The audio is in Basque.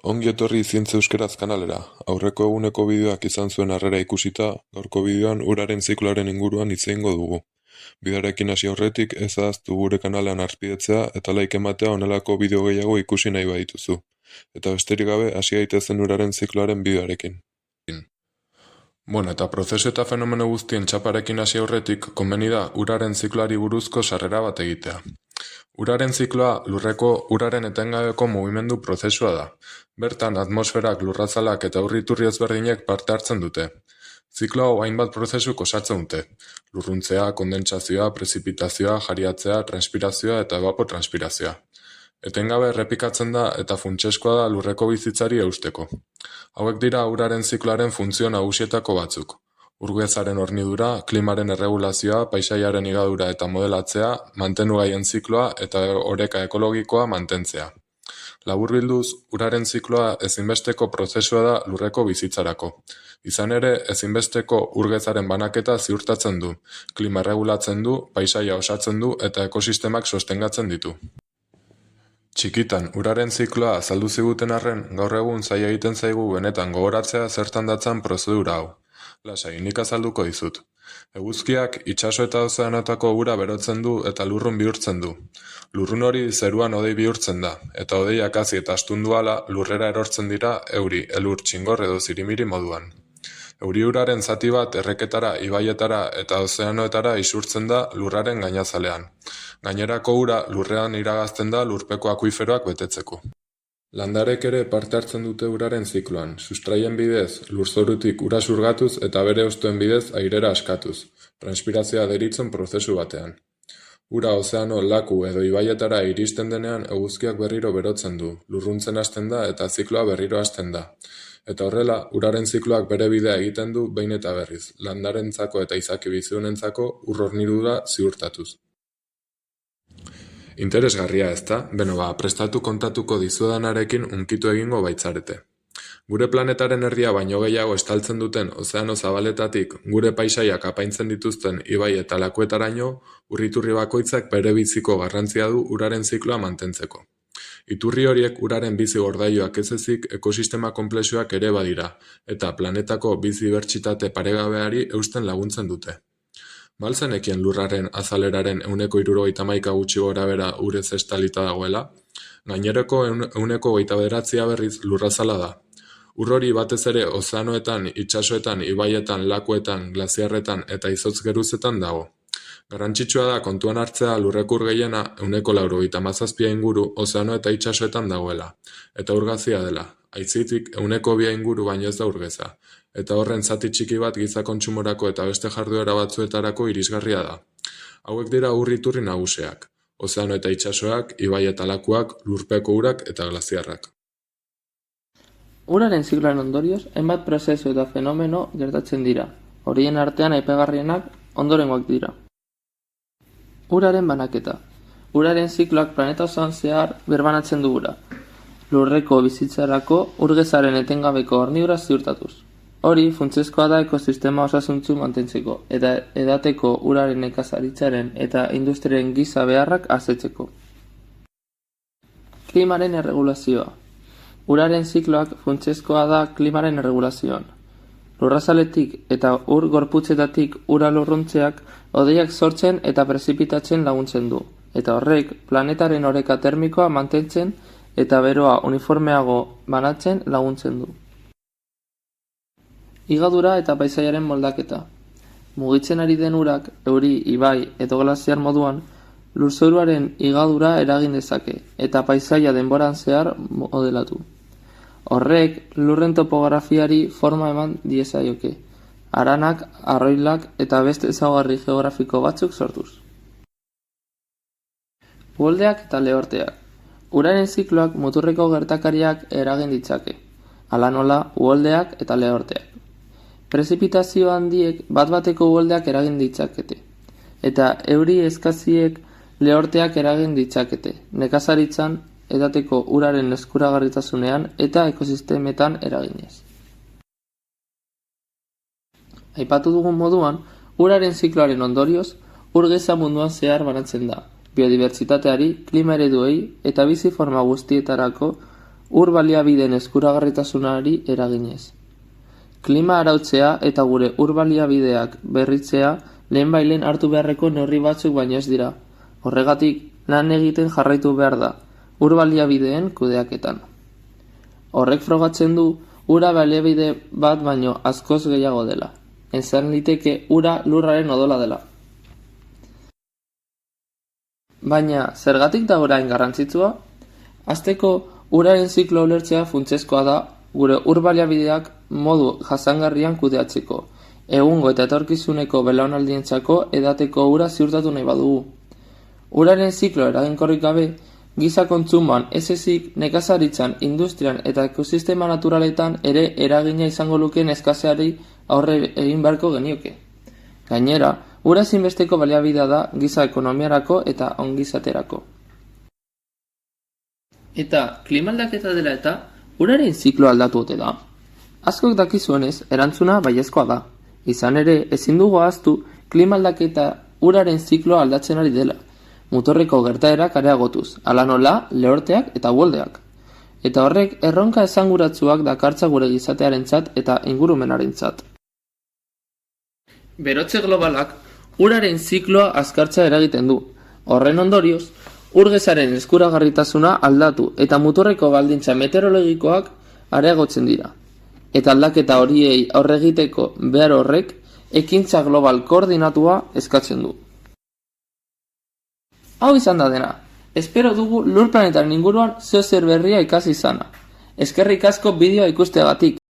Ongi etorri Zientzia Euskaraz kanalera. Aurreko eguneko bideoak izan zuen harrera ikusita, gaurko bideoan uraren zikloaren inguruan hitz egingo dugu. Bideoarekin hasi aurretik ez ahaztu gure kanalean arpidetzea eta like ematea honelako bideo gehiago ikusi nahi badituzu. Eta besterik gabe hasi gaitezen uraren zikloaren bideoarekin. Eta prozesu eta fenomeno guztien txaparekin hasi aurretik, komeni da uraren zikloari buruzko sarrera bat egitea. Uraren zikloa lurreko uraren etengabeko mugimendu prozesua da. Bertan, atmosferak, lurrazalak eta ur-iturri ezberdinek parte hartzen dute. Ziklo hau hainbat prozesuk osatzen dute. Lurruntzea, kondentsazioa, prezipitazioa, jariatzea, transpirazioa eta evapotranspirazioa. Etengabe errepikatzen da eta funtseskoa da lurreko bizitzari eusteko. Hauek dira uraren zikloaren funtzio nagusietako batzuk. Urgezaren hornidura, klimaren erregulazioa, paisaiaren igadura eta modelatzea, mantenugaien zikloa eta oreka ekologikoa mantentzea. Laburbilduz, uraren zikloa ezinbesteko prozesua da lurreko bizitzarako. Izan ere, ezinbesteko urgezaren banaketa ziurtatzen du, klima erregulatzen du, paisaia osatzen du eta ekosistemak sostengatzen ditu. Txikitan, uraren zikloa azaldu ziguten arren, gaur egun zaila egiten zaigu benetan gogoratzea zertan datzan prozedura hau. Lasai, nik azalduko dizut. Eguzkiak itsaso eta ozeanotako ura berotzen du eta lurrun bihurtzen du. Lurrun hori zeruan hodei bihurtzen da, eta hodeiak hazi eta astundu ahala lurrera erortzen dira euri, elur, txingor edo zirimiri moduan. Euri uraren zati bat erreketara, ibaietara eta ozeanoetara isurtzen da lurraren gainazalean. Gainerako ura lurrean iragazten da lurpeko akuiferoak betetzeko. Landarek ere parte hartzen dute uraren zikloan, sustraien bidez, lurzorutik ura surgatuz eta bere hostuen bidez airera askatuz, transpirazioa deritzen prozesu batean. Ura ozeano, laku edo ibaietara iristen denean eguzkiak berriro berotzen du, lurruntzen hasten da eta zikloa berriro hasten da. Eta horrela, uraren zikloak bere bidea egiten du behin eta berriz, landarentzako eta izaki biziunentzako ur hornidura ziurtatuz. Interesgarria ezta? Prestatu kontatuko dizuedanarekin hunkitu egingo baitzarete. Gure planetaren erdia baino gehiago estaltzen duten ozeano zabaletatik gure paisaiak apaintzen dituzten ibai eta lakuetaraino, ur-iturri bakoitzak bere biziko garrantzia du uraren zikloa mantentzeko. Iturri horiek uraren bizi gordailuak ez ezik ekosistema konplexuak ere badira, eta planetako bizi dibertsitate paregabeari eusten laguntzen dute. Balzenekien lurraren azaleraren 71% gutxi gorabehera urez estalita dagoela? Gainerako 29% berriz lurrazala da. Ur hori batez ere ozeanoetan, itsasoetan, ibaietan, lakuetan, glaziarretan eta izotz geruzetan dago. Garrantzitsua da kontuan hartzea lurreko ur gehiena 97% inguru ozeano eta itsasoetan dagoela, eta urgazia dela. Aitzitik 2% inguru baino ez da urgeza, eta horren zati txiki bat giza kontsumorako eta beste jarduera batzuetarako irisgarria da. Hauek dira ur-iturri nagusiak, ozeano eta itsasoak, ibai eta lakuak, lurpeko urak eta glaziarrak. Uraren zikloaren ondorioz, hainbat prozesu eta fenomeno gertatzen dira. Horien artean aipagarrienak ondorengoak dira. Uraren banaketa. Uraren zikloak planeta osoan zehar berbanatzen du ura. Lurreko bizitzarako urgezaren etengabeko hornidura ziurtatuz. Hori funtsezkoa da ekosistema osasuntsu mantentzeko eta edateko uraren nekazaritzaren eta industriaren giza beharrak asetzeko. Klimaren erregulazioa. Uraren zikloak funtsezkoa da klimaren erregulazioan. Lurrazaletik eta ur gorputzetatik ura lurruntzeak hodeiak sortzen eta prezipitatzen laguntzen du, eta horrek planetaren oreka termikoa mantentzen eta beroa uniformeago banatzen laguntzen du. Igadura eta paisaiaren moldaketa. Mugitzen ari den urak, euri, ibai edo glaziar moduan, lurzoruaren igadura eragin dezake eta paisaia denboran zehar modelatu. Horrek lurren topografiari forma eman diezaioke, haranak, arroilak eta beste ezaugarri geografiko batzuk sortuz. Uholdeak eta lehorteak. Uraren zikloak muturreko gertakariak eragin ditzake, hala nola uholdeak eta lehorteak. Prezipitazio handiek bat-bateko uholdeak eragin ditzakete, eta euri eskaziek lehorteak eragin ditzakete, nekazaritzan, edateko uraren eskuragarritasunean eta ekosistemetan eraginez. Aipatu dugun moduan, uraren zikloaren ondorioz, ur geza munduan zehar banatzen da, biodibertsitateari, klima ereduei eta bizi forma guztietarako ur baliabideen eskuragarritasunari eraginez. Klima arautzea eta gure ur baliabideak berritzea lehenbailen hartu beharreko neurri batzuk baino ez dira. Horregatik, lan egiten jarraitu behar da, ur baliabideen kudeaketan. Horrek frogatzen du, ura baliabide bat baino askoz gehiago dela. Esan liteke ura lurraren odola dela. Baina, zergatik da orain garrantzitsua? Hasteko, uraren ziklo ulertzea funtsezkoa da gure ur baliabideak modu jasangarrian kudeatzeko, egungo eta etorkizuneko belaunaldientzako edateko ura ziurtatu nahi badugu. Uraren ziklo eraginkorrik gabe, giza kontsumoan ez ezik nekazaritzan, industrian eta ekosistema naturaletan ere eragina izango lukeen eskaseari aurre egin beharko genioke. Gainera, ura ezinbesteko baliabidea da giza ekonomiarako eta ongizaterako. Eta klima aldaketa dela eta uraren ziklo aldatu ote da? Askok dakizuenez, erantzuna baiezkoa da. Izan ere, ezin dugu ahaztu klima aldaketa uraren zikloa aldatzen ari dela. Muturreko gertaerak areagotuz, hala nola, lehorteak eta uholdeak. Eta horrek erronka esanguratsuak dakartza gure gizatearentzat eta ingurumenarentzat. Berotze globalak uraren zikloa azkartza eragiten du. Horren ondorioz, ur-gezaren eskuragarritasuna aldatu eta muturreko baldintza meteorologikoak areagotzen dira. Eta aldaketa horiei aurre egiteko behar horrek ekintza global koordinatua eskatzen du. Hau izan da dena. Espero dugu lur planetaren inguruan zeozer berria ikasi izana. Eskerrik asko bideoa ikusteagatik.